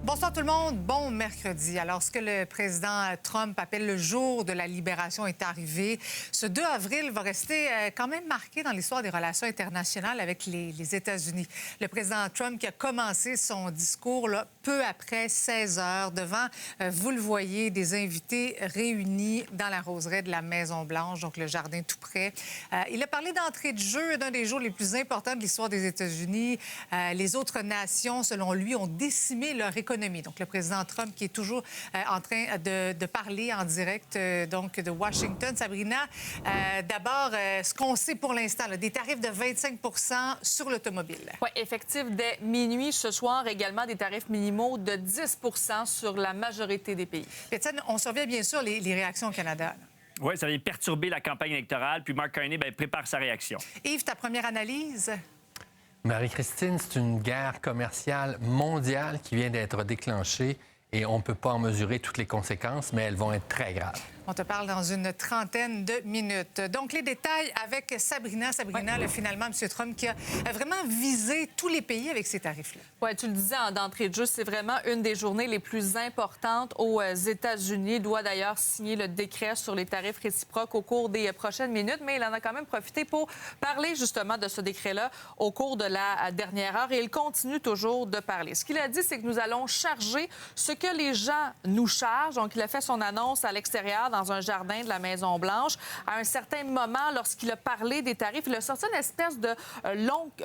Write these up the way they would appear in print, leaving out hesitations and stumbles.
Bonsoir tout le monde, bon mercredi. Alors, ce que le président Trump appelle le jour de la libération est arrivé. Ce 2 avril va rester quand même marqué dans l'histoire des relations internationales avec les États-Unis. Le président Trump qui a commencé son discours là, peu après 16 heures devant, vous le voyez, des invités réunis dans la roseraie de la Maison-Blanche, donc le jardin tout près. Il a parlé d'entrée de jeu d'un des jours les plus importants de l'histoire des États-Unis. Les autres nations, selon lui, ont décimé leur économie. Donc, le président Trump qui est toujours en train de parler en direct donc de Washington. Sabrina, d'abord, ce qu'on sait pour l'instant, des tarifs de 25 sur l'automobile. Oui, effectif dès minuit ce soir. Également des tarifs minimaux de 10 sur la majorité des pays. Étienne, on surveille bien sûr les réactions au Canada. Oui, ça vient perturber la campagne électorale. Puis Mark Carney prépare sa réaction. Yves, ta première analyse? Marie-Christine, c'est une guerre commerciale mondiale qui vient d'être déclenchée et on ne peut pas en mesurer toutes les conséquences, mais elles vont être très graves. On te parle dans une trentaine de minutes. Donc, les détails avec Sabrina. Sabrina, oui. Finalement, M. Trump qui a vraiment visé tous les pays avec ces tarifs-là. Oui, tu le disais en d'entrée de jeu, c'est vraiment une des journées les plus importantes aux États-Unis. Il doit d'ailleurs signer le décret sur les tarifs réciproques au cours des prochaines minutes, mais il en a quand même profité pour parler justement de ce décret-là au cours de la dernière heure et il continue toujours de parler. Ce qu'il a dit, c'est que nous allons charger ce que les gens nous chargent. Donc, il a fait son annonce à l'extérieur dans un jardin de la Maison-Blanche. À un certain moment, lorsqu'il a parlé des tarifs, il a sorti une espèce de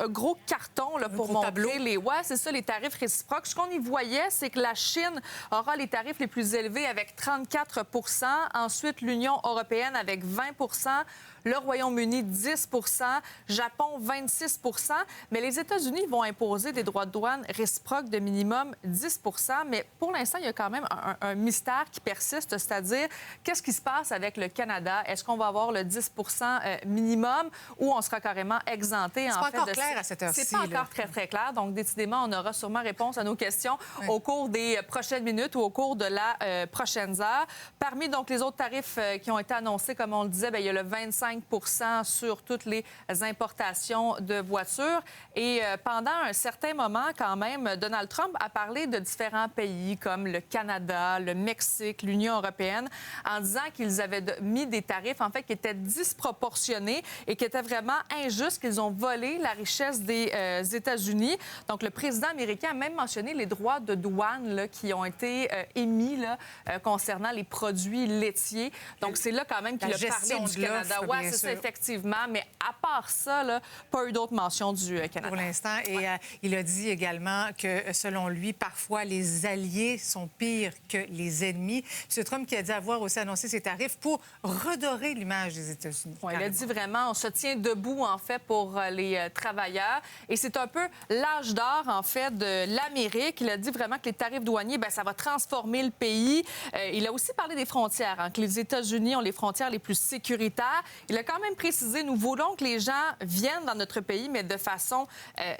gros carton là, pour montrer les tarifs réciproques. Ce qu'on y voyait, c'est que la Chine aura les tarifs les plus élevés avec 34 %. Ensuite, l'Union européenne avec 20 %. Le Royaume-Uni, 10 %, Japon, 26 %. Mais les États-Unis vont imposer des droits de douane réciproques de minimum 10 %. Mais pour l'instant, il y a quand même un mystère qui persiste, c'est-à-dire qu'est-ce qui se passe avec le Canada? Est-ce qu'on va avoir le 10 % minimum ou on sera carrément exempté? C'est pas encore clair à cette heure-ci. C'est pas encore très, très clair. Donc, décidément, on aura sûrement réponse à nos questions au cours des prochaines minutes ou au cours de la prochaine heure. Parmi donc les autres tarifs qui ont été annoncés, comme on le disait, bien, il y a le 25 % sur toutes les importations de voitures. Et pendant un certain moment, quand même, Donald Trump a parlé de différents pays comme le Canada, le Mexique, l'Union européenne, en disant qu'ils avaient mis des tarifs, en fait, qui étaient disproportionnés et qui étaient vraiment injustes, qu'ils ont volé la richesse des États-Unis. Donc, le président américain a même mentionné les droits de douane là, qui ont été émis là, concernant les produits laitiers. Donc, c'est là quand même qu'il a parlé du Canada. Oui, c'est ça, effectivement. Mais à part ça, là, pas eu d'autres mentions du Canada. Pour l'instant. Et il a dit également que, selon lui, parfois, les alliés sont pires que les ennemis. M. Trump qui a dit avoir aussi annoncé ses tarifs pour redorer l'image des États-Unis. Oui, il a dit vraiment, on se tient debout, en fait, pour les travailleurs. Et c'est un peu l'âge d'or, en fait, de l'Amérique. Il a dit vraiment que les tarifs douaniers, bien, ça va transformer le pays. Il a aussi parlé des frontières, hein, que les États-Unis ont les frontières les plus sécuritaires. Il a quand même précisé, nous voulons que les gens viennent dans notre pays, mais de façon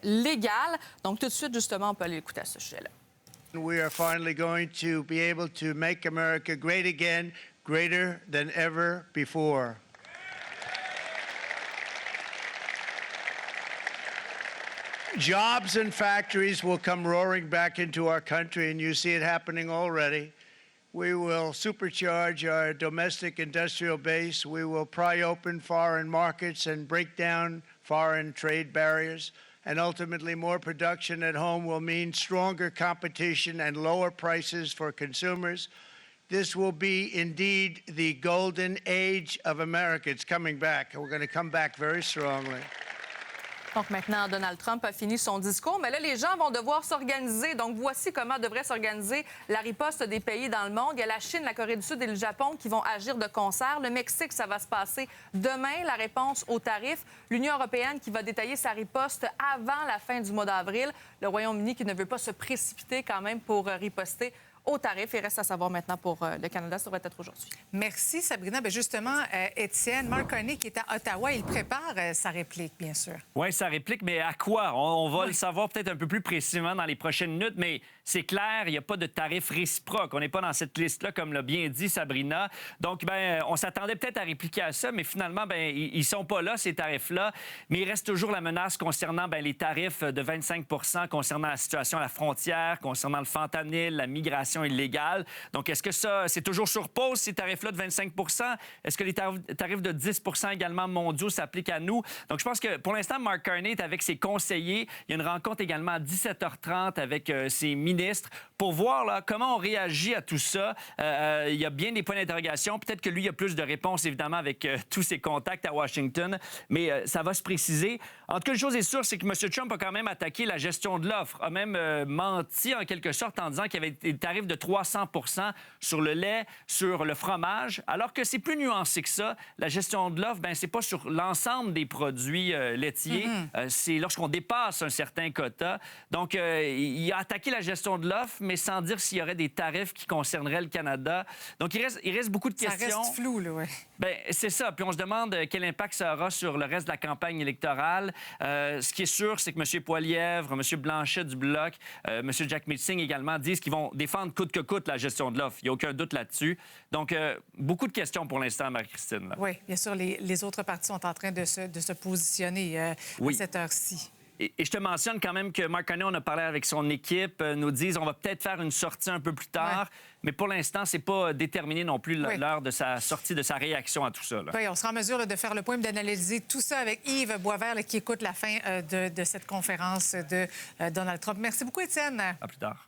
légale. Donc, tout de suite, justement, on peut aller écouter à ce sujet-là. We are finally going to be able to make America great again, greater than ever before. Jobs and factories will come roaring back into our country, and you see it happening already. We will supercharge our domestic industrial base. We will pry open foreign markets and break down foreign trade barriers. And ultimately, more production at home will mean stronger competition and lower prices for consumers. This will be indeed the golden age of America. It's coming back, and we're going to come back very strongly. Donc maintenant, Donald Trump a fini son discours, mais là, les gens vont devoir s'organiser. Donc voici comment devrait s'organiser la riposte des pays dans le monde. Il y a la Chine, la Corée du Sud et le Japon qui vont agir de concert. Le Mexique, ça va se passer demain, la réponse aux tarifs. L'Union européenne qui va détailler sa riposte avant la fin du mois d'avril. Le Royaume-Uni qui ne veut pas se précipiter quand même pour riposter aux tarifs. Il reste à savoir maintenant pour le Canada, ça devrait être aujourd'hui. Merci, Sabrina. Bien, justement, Étienne, Mark Carney qui est à Ottawa, il prépare sa réplique, bien sûr. Oui, sa réplique, mais à quoi? On va le savoir peut-être un peu plus précisément dans les prochaines minutes, mais c'est clair, il n'y a pas de tarif réciproque. On n'est pas dans cette liste-là, comme l'a bien dit Sabrina. Donc, on s'attendait peut-être à répliquer à ça, mais finalement, ils ne sont pas là, ces tarifs-là. Mais il reste toujours la menace concernant les tarifs de 25 concernant la situation à la frontière, concernant le fentanyl, la migration illégale. Donc, est-ce que ça, c'est toujours sur pause, ces tarifs-là de 25 Est-ce que les tarifs de 10 également mondiaux s'appliquent à nous? Donc, je pense que pour l'instant, Mark Carney est avec ses conseillers. Il y a une rencontre également à 17h30 avec ses ministres pour voir là, comment on réagit à tout ça. Il y a bien des points d'interrogation. Peut-être que lui, il a plus de réponses, évidemment, avec tous ses contacts à Washington, mais ça va se préciser. En tout cas, une chose est sûre, c'est que M. Trump a quand même attaqué la gestion de l'offre, a même menti en quelque sorte en disant qu'il y avait des tarifs de 300 sur le lait, sur le fromage, alors que c'est plus nuancé que ça. La gestion de l'offre, c'est pas sur l'ensemble des produits laitiers, c'est lorsqu'on dépasse un certain quota. Donc, il a attaqué la gestion de l'offre, mais sans dire s'il y aurait des tarifs qui concerneraient le Canada. Donc, il reste beaucoup de questions. Ça reste flou, là, oui. C'est ça. Puis on se demande quel impact ça aura sur le reste de la campagne électorale. Ce qui est sûr, c'est que M. Poilievre, M. Blanchet du Bloc, M. Jack Meeting également disent qu'ils vont défendre coûte que coûte la gestion de l'offre. Il n'y a aucun doute là-dessus. Donc, beaucoup de questions pour l'instant, Marie-Christine. Oui, bien sûr, les autres partis sont en train de se positionner à cette heure-ci. Et je te mentionne quand même que Mark Carney, on a parlé avec son équipe, nous disent on va peut-être faire une sortie un peu plus tard, mais pour l'instant, c'est pas déterminé non plus l'heure de sa sortie, de sa réaction à tout ça. Là. Oui, on sera en mesure de faire le point et d'analyser tout ça avec Yves Boisvert qui écoute la fin de cette conférence de Donald Trump. Merci beaucoup, Étienne. À plus tard.